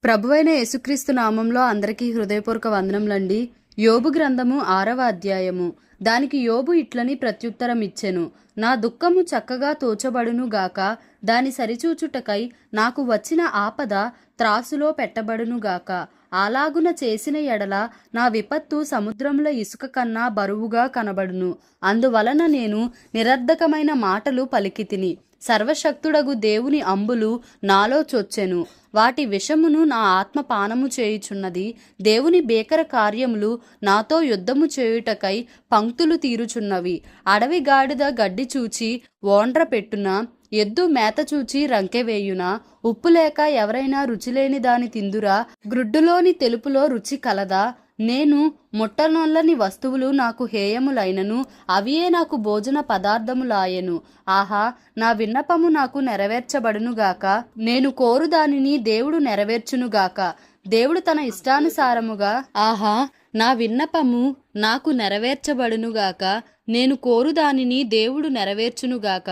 ప్రభువైన యేసుక్రీస్తు నామంలో అందరికీ హృదయపూర్వక వందనములండి. యోబు గ్రంథము 6వ అధ్యాయము. దానికి యోబు ఇట్లని ప్రత్యుత్తరం ఇచ్చెను. నా దుఃఖము చక్కగా తోచబడును గాక, దాని సరిచూచుటకై నాకు వచ్చిన ఆపద త్రాసులో పెట్టబడును గాక. అలాగున చేసిన ఎడల నా విపత్తు సముద్రముల ఇసుక కన్నా బరువుగా కనబడును. అందువలన నేను నిరర్ధకమైన మాటలు పలికితిని. సర్వశక్తుడగు దేవుని అంబులు నాలో చొచ్చెను. వాటి విషమును నా ఆత్మ పానము చేయుచున్నది. దేవుని భీకర కార్యములు నాతో యుద్ధము చేయుటకై పంక్తులు తీరుచున్నవి. అడవి గాడిద గడ్డి చూచి ఓండ్ర పెట్టున, ఎద్దు మేత చూచి రంకెవేయునా? ఉప్పు లేక ఎవరైనా రుచిలేని దాని తిందురా? గ్రుడ్డులోని తెలుపులో రుచి కలదా? నేను ముట్టనొల్లని వస్తువులు నాకు హేయములైనను, అవియే నాకు భోజన పదార్థములాయెను. ఆహా, నా విన్నపము నాకు నెరవేర్చబడునుగాక. నేను కోరు దానిని దేవుడు నెరవేర్చునుగాక. దేవుడు తన ఇష్టానుసారముగా ఆహా, నా విన్నపము నాకు నెరవేర్చబడునుగాక. నేను కోరు దానిని దేవుడు నెరవేర్చునుగాక.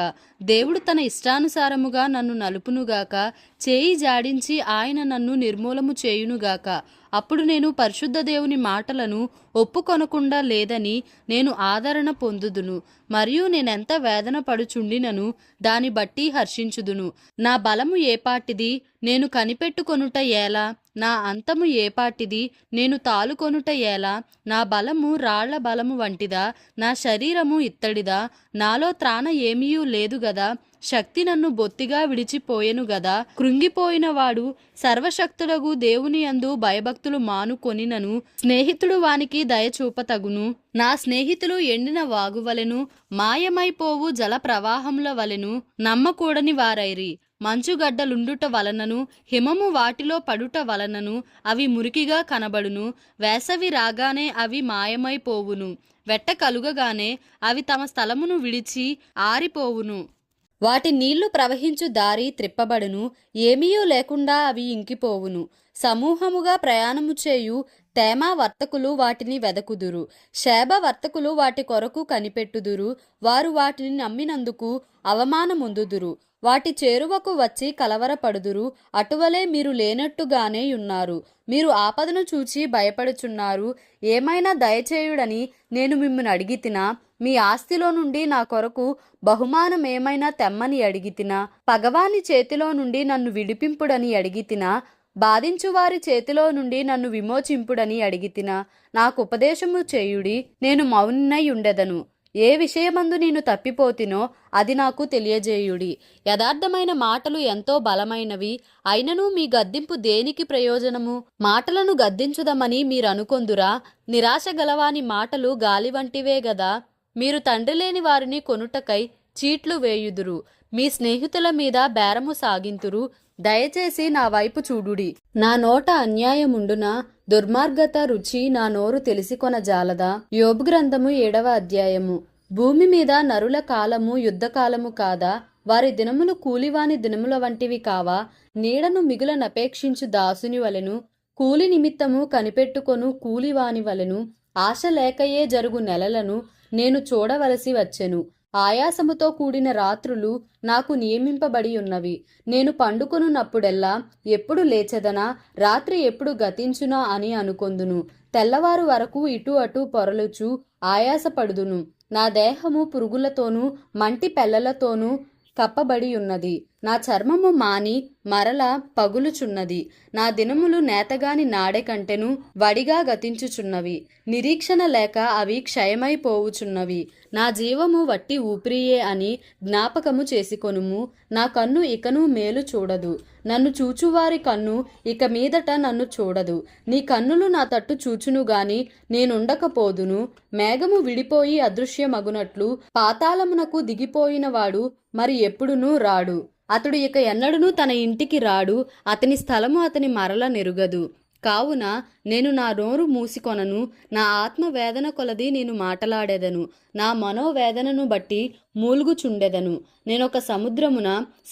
దేవుడు తన ఇష్టానుసారముగా నన్ను నలుపునుగాక. చేయి జాడించి ఆయన నన్ను నిర్మూలము చేయునుగాక. అప్పుడు నేను పరిశుద్ధ దేవుని మాటలను ఒప్పుకొనకుండా లేదని నేను ఆదరణ పొందుదును. మరియు నేనెంత వేదన పడుచుండినను దాన్ని బట్టి హర్షించుదును. నా బలము ఏపాటిది, నేను కనిపెట్టుకొనుట ఏలా? నా అంతము ఏపాటిది, నేను తాలుకొనుట ఏలా? నా బలము రాళ్ల బలము వంటిదా? నా శరీరము ఇత్తడిదా? నాలో త్రాణ ఏమీయూ లేదు గదా. శక్తి నన్ను బొత్తిగా విడిచిపోయెను గదా. కృంగిపోయిన వాడు సర్వశక్తుడగు దేవుని యందు భయభక్తులు మానుకొనినను స్నేహితుడు వానికి దయచూపతగును. నా స్నేహితులు ఎండిన వాగువలెను, మాయమైపోవు జల ప్రవాహముల వలెను నమ్మకూడని వారైరి. మంచుగడ్డలుండుట వలనను హిమము వాటిలో పడుట వలనను అవి మురికిగా కనబడును. వేసవి రాగానే అవి మాయమైపోవును. వెట్ట కలుగగానే అవి తమ స్థలమును విడిచి ఆరిపోవును. వాటి నీళ్లు ప్రవహించు దారి త్రిప్పబడును. ఏమీయూ లేకుండా అవి ఇంకిపోవును. సమూహముగా ప్రయాణము చేయు తేమా వర్తకులు వాటిని వెదకుదురు. శేబ వర్తకులు వాటి కొరకు కనిపెట్టుదురు. వారు వాటిని నమ్మినందుకు అవమానమొందుదురు. వాటి చేరువకు వచ్చి కలవరపడుదురు. అటువలే మీరు లేనట్టుగానే ఉన్నారు. మీరు ఆపదను చూచి భయపడుచున్నారు. ఏమైనా దయచేయుడని నేను మిమ్మల్ని అడిగితినా? మీ ఆస్తిలో నుండి నా కొరకు బహుమానమేమైనా తెమ్మని అడిగితినా? పగవాని చేతిలో నుండి నన్ను విడిపింపుడని అడిగితినా? బాధించువారి చేతిలో నుండి నన్ను విమోచింపుడని అడిగితినా? నాకు ఉపదేశము చేయుడి, నేను మౌనై ఉండెదను. ఏ విషయమందు నేను తప్పిపోతినో అది నాకు తెలియజేయుడి. యథార్థమైన మాటలు ఎంతో బలమైనవి. అయినను మీ గద్దింపు దేనికి ప్రయోజనము? మాటలను గద్దించుదమని మీరనుకొందురా? నిరాశ గలవాని మాటలు గాలి వంటివే గదా. మీరు తండ్రి లేని వారిని కొనుటకై చీట్లు వేయుదురు. మీ స్నేహితుల మీద బేరము సాగింతురు. దయచేసి నా వైపు చూడుడి. నా నోట అన్యాయముండునా? దుర్మార్గత రుచి నా నోరు తెలిసికొన జాలదా? యోబు గ్రంథము 7వ అధ్యాయము. భూమి మీద నరుల కాలము యుద్ధకాలము కాదా? వారి దినములు కూలివాని దినముల వంటివి కావా? నీడను మిగులనపేక్షించు దాసుని వలెను, కూలి నిమిత్తము కనిపెట్టుకొను కూలివాని వలెను ఆశ లేకయే జరుగు నెలలను నేను చూడవలసి వచ్చెను. ఆయాసముతో కూడిన రాత్రులు నాకు నియమింపబడి ఉన్నవి. నేను పండుకొనున్నప్పుడెల్లా ఎప్పుడు లేచెదనా, రాత్రి ఎప్పుడు గతించునా అని అనుకొందును. తెల్లవారు వరకు ఇటు అటు పొరలుచు ఆయాసపడుదును. నా దేహము పురుగులతోనూ మంటి పెళ్లలతోనూ కప్పబడి ఉన్నది. నా చర్మము మాని మరల పగులుచున్నది. నా దినములు నేతగాని నాడె కంటెను వడిగా గతించుచున్నవి. నిరీక్షణ లేక అవి క్షయమైపోవుచున్నవి. నా జీవము వట్టి ఊపిరియే అని జ్ఞాపకము చేసుకొనుము. నా కన్ను ఇకను మేలు చూడదు. నన్ను చూచువారి కన్ను ఇక మీదట నన్ను చూడదు. నీ కన్నులు నా తట్టు చూచును గాని నేనుండకపోదును. మేఘము విడిపోయి అదృశ్యమగునట్లు పాతాళమునకు దిగిపోయిన వాడు మరి ఎప్పుడునూ రాడు. అతడు ఇక ఎన్నడూనూ తన ఇంటికి రాడు. అతని స్థలము అతని మరల నెరుగదు. కావున నేను నా నోరు మూసికొనను. నా ఆత్మ వేదన కొలది నేను మాటలాడేదను. నా మనోవేదనను బట్టి మూలుగుచుండెదను. నేనొక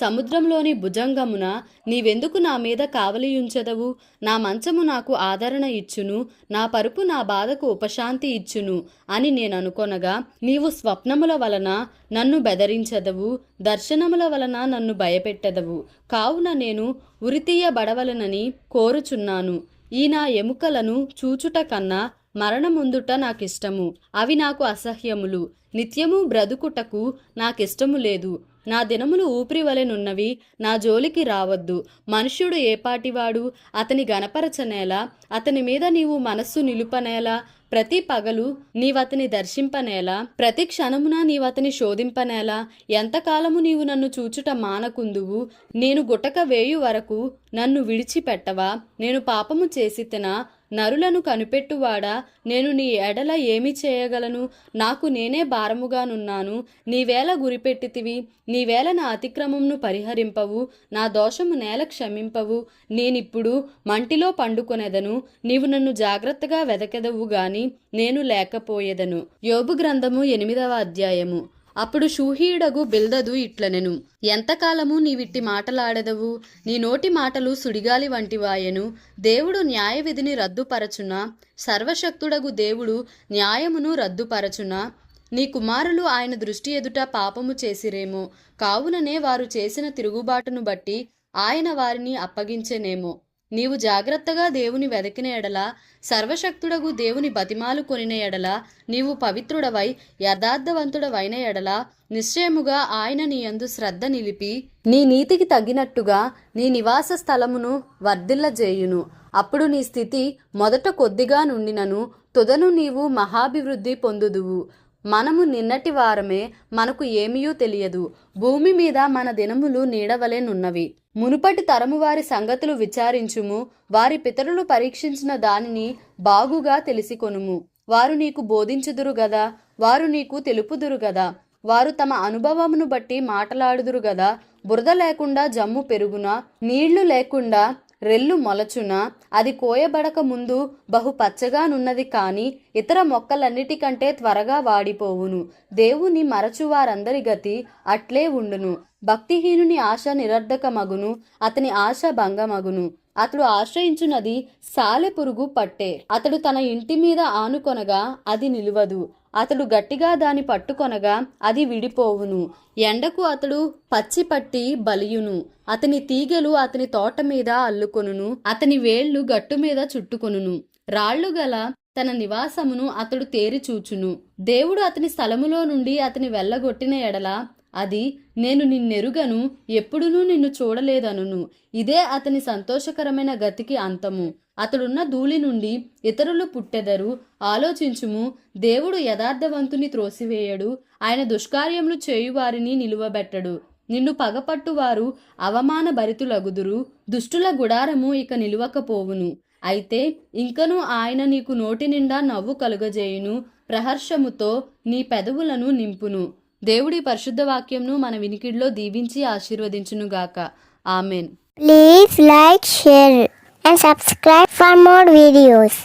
సముద్రంలోని భుజంగమున నీవెందుకు నా మీద కావలియుంచెదవు? నా మంచము నాకు ఆదరణ ఇచ్చును, నా పరుపు నా బాధకు ఉపశాంతి ఇచ్చును అని నేననుకొనగా, నీవు స్వప్నముల వలన నన్ను బెదరించెదవు, దర్శనముల వలన నన్ను భయపెట్టెదవు. కావున నేను ఉరితీయబడవలనని కోరుచున్నాను. ఈ నా ఎముకలను చూచుట కన్నా మరణముందుట నాకిష్టము. అవి నాకు అసహ్యములు. నిత్యము బ్రతుకుటకు నాకిష్టము లేదు. నా దినములు ఊపిరి వలెనున్నవి. నా జోలికి రావద్దు. మనుష్యుడు ఏపాటివాడు? అతని గణపరచనేలా? అతని మీద నీవు మనస్సు నిలుపనేలా? ప్రతి పగలు నీవతని దర్శింపనేలా? ప్రతి క్షణమున నీవతని శోధింపనేలా? ఎంతకాలము నీవు నన్ను చూచుట మానకుందువు? నేను గుటక వేయు వరకు నన్ను విడిచిపెట్టవా? నేను పాపము చేసితినా? నరులను కనిపెట్టువాడా, నేను నీ ఎడల ఏమి చేయగలను? నాకు నేనే భారముగానున్నాను. నీవేళ గురిపెట్టితివి? నీవేళ నా అతిక్రమమును పరిహరింపవు? నా దోషము నేల క్షమింపవు? నేనిప్పుడు మంటిలో పండుకొనెదను. నీవు నన్ను జాగ్రత్తగా వెదకెదవు గాని నేను లేకపోయేదను. యోబు గ్రంథము 8వ అధ్యాయము. అప్పుడు షూహీయుడగు బిల్దదు ఇట్లనెను, ఎంతకాలము నీవిట్టి మాటలాడెదవు? నీ నోటి మాటలు సుడిగాలి వంటివాయెను. దేవుడు న్యాయ విధిని రద్దుపరచునా? సర్వశక్తుడగు దేవుడు న్యాయమును రద్దుపరచునా? నీ కుమారులు ఆయన దృష్టి ఎదుట పాపము చేసిరేమో, కావుననే వారు చేసిన తిరుగుబాటును బట్టి ఆయన వారిని అప్పగించెనేమో. నీవు జాగ్రత్తగా దేవుని వెదకిన ఎడల, సర్వశక్తుడగు దేవుని బతిమాలు కొనిన ఎడల, నీవు పవిత్రుడవై యథార్థవంతుడవైన ఎడల, నిశ్చయముగా ఆయన నీ యందు శ్రద్ధ నిలిపి నీ నీతికి తగినట్టుగా నీ నివాస స్థలమును వర్ధిల్లజేయును. అప్పుడు నీ స్థితి మొదట కొద్దిగా నుండినను తుదను నీవు మహాభివృద్ధి పొందుదువు. మనము నిన్నటి వారమే, మనకు ఏమీయూ తెలియదు. భూమి మీద మన దినములు నీడవలెనున్నవి. మునుపటి తరము వారి సంగతులు విచారించుము. వారి పితరులు పరీక్షించిన దానిని బాగుగా తెలిసికొనుము. వారు నీకు బోధించుదురు గదా, వారు నీకు తెలుపుదురు గదా. వారు తమ అనుభవమును బట్టి మాటలాడుదురు గదా. బురద లేకుండా జమ్ము పెరుగునా? నీళ్లు లేకుండా రెల్లు మొలచునా? అది కోయబడక ముందు బహు పచ్చగానున్నది, కాని ఇతర మొక్కలన్నిటికంటే త్వరగా వాడిపోవును. దేవుని మరచువారందరి గతి అట్లే ఉండును. భక్తిహీనుని ఆశ నిరర్ధకమగును, అతని ఆశ భంగమగును. అతడు ఆశ్రయించున్నది సాలెపురుగు పట్టే. అతడు తన ఇంటి మీద ఆనుకొనగా అది నిలువదు. అతడు గట్టిగా దాని పట్టుకొనగా అది విడిపోవును. ఎండకు అతడు పచ్చిపట్టి బలియును. అతని తీగెలు అతని తోట మీద అల్లుకొనును. అతని వేళ్లు గట్టు మీద చుట్టుకొనును. రాళ్లు గల తన నివాసమును అతడు తేరి చూచును. దేవుడు అతని స్థలములో నుండి అతని వెళ్ళగొట్టిన ఎడల అది, నేను నిన్నెరుగను, ఎప్పుడునూ నిన్ను చూడలేదనును. ఇదే అతని సంతోషకరమైన గతికి అంతము. అతడున్న ధూళి నుండి ఇతరులు పుట్టెదరు. ఆలోచించుము, దేవుడు యథార్థవంతుని త్రోసివేయడు. ఆయన దుష్కార్యములు చేయువారిని నిలువబెట్టడు. నిన్ను పగపట్టువారు అవమాన భరితులగుదురు. దుష్టుల గుడారము ఇక నిలువకపోవును. అయితే ఇంకను ఆయన నీకు నోటి నిండా నవ్వు కలుగజేయును. ప్రహర్షముతో నీ పెదవులను నింపును. దేవుడి పరిశుద్ధ వాక్యంను మన వినికిడిలో దీవించి ఆశీర్వదించునుగాక. Amen. Please like, share and subscribe for more videos.